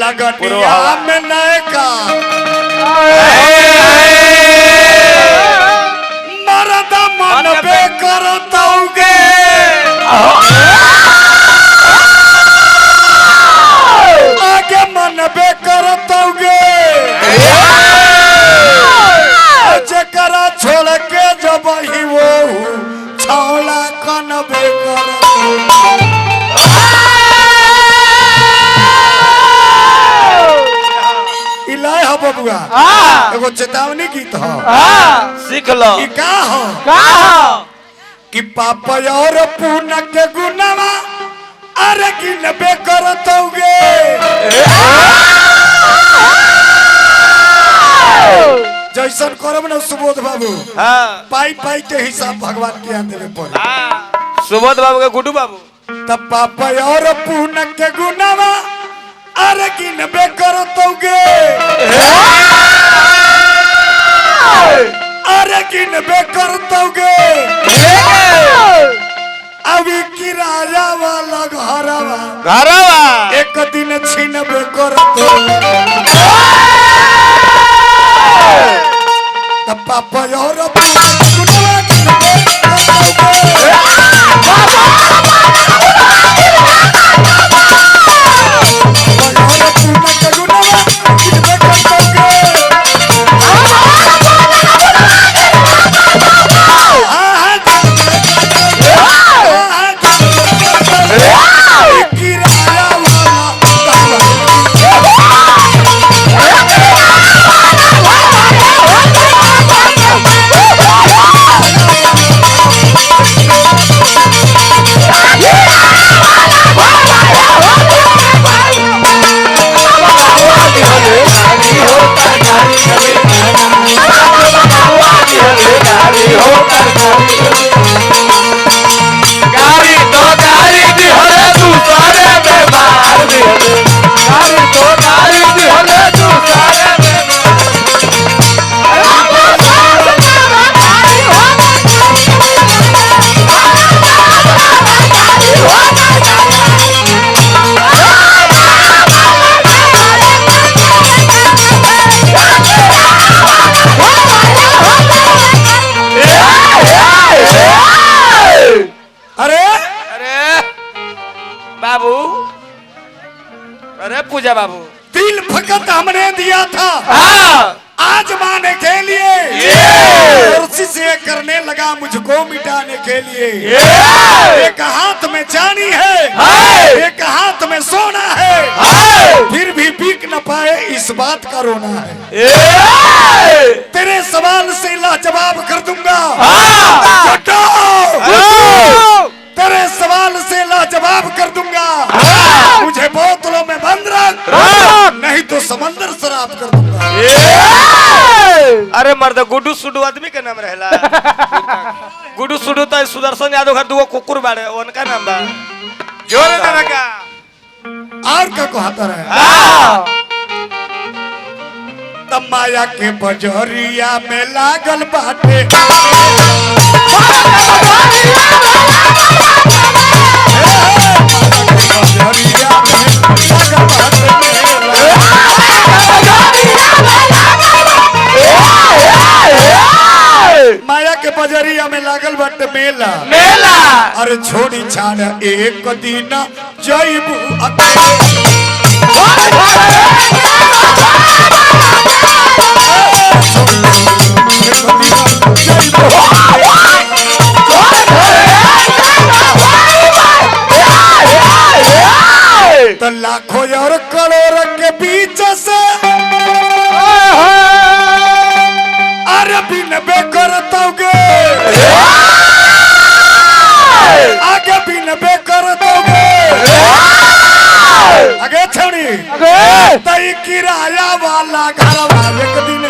लगनिया में नयका मरद मन पे करतौगे आगे मन पे करतौगे जकरा छोड़ के जब ही वो छौला कनबे करतौगे बबुआ एगो चेतावनी गीत हो सीख लो का हो कि पापा और पूना के गुनावा अरे गिनबे करतौगे जैसन करब ना सुबोध बाबू पाई पाई के हिसाब भगवान के देवे पड़े सुबोध बाबू के गुड्डू बाबू तब पापा और पूना के गुनावा अरे गिनबे करतौगे अरे गिनबे करतौगे अभी किराया वाला घरवा एक दिन छीनबे करतौगे तब पापा और गुनावा गिनबे करतौगे पूजा बाबू दिल फकत हमने दिया था आज माने के लिए कुर्सी से करने लगा मुझको मिटाने के लिए एक हाथ में चांदी है एक हाथ में सोना है फिर भी बिक न पाए इस बात का रोना है तेरे सवाल से लाजवाब कर दूंगा तेरे सवाल से लाजवाब कर दूंगा मुझे बोतलों में बंद रख नहीं तो समंदर शराब कर दूंगा अरे मर्द गुड्डू सुडू आदमी का नाम रहला गुड्डू सुडू तो सुदर्शन यादव घर दुगो कुकुर बाड़े उनका नाम बा जोर देना का और का कहता रहे तब माया के बजरिया में लागल बाटे माया के बजरिया में लागल बाटे मेला अरे छोड़ी छाड़ एक दिन जइबू तो लाखों और करोड़ के बीच से अरे बिनबे करतौगे आगे बिनबे करतौगे आगे छोड़ी तई किराया वाला घर वाले एक दिन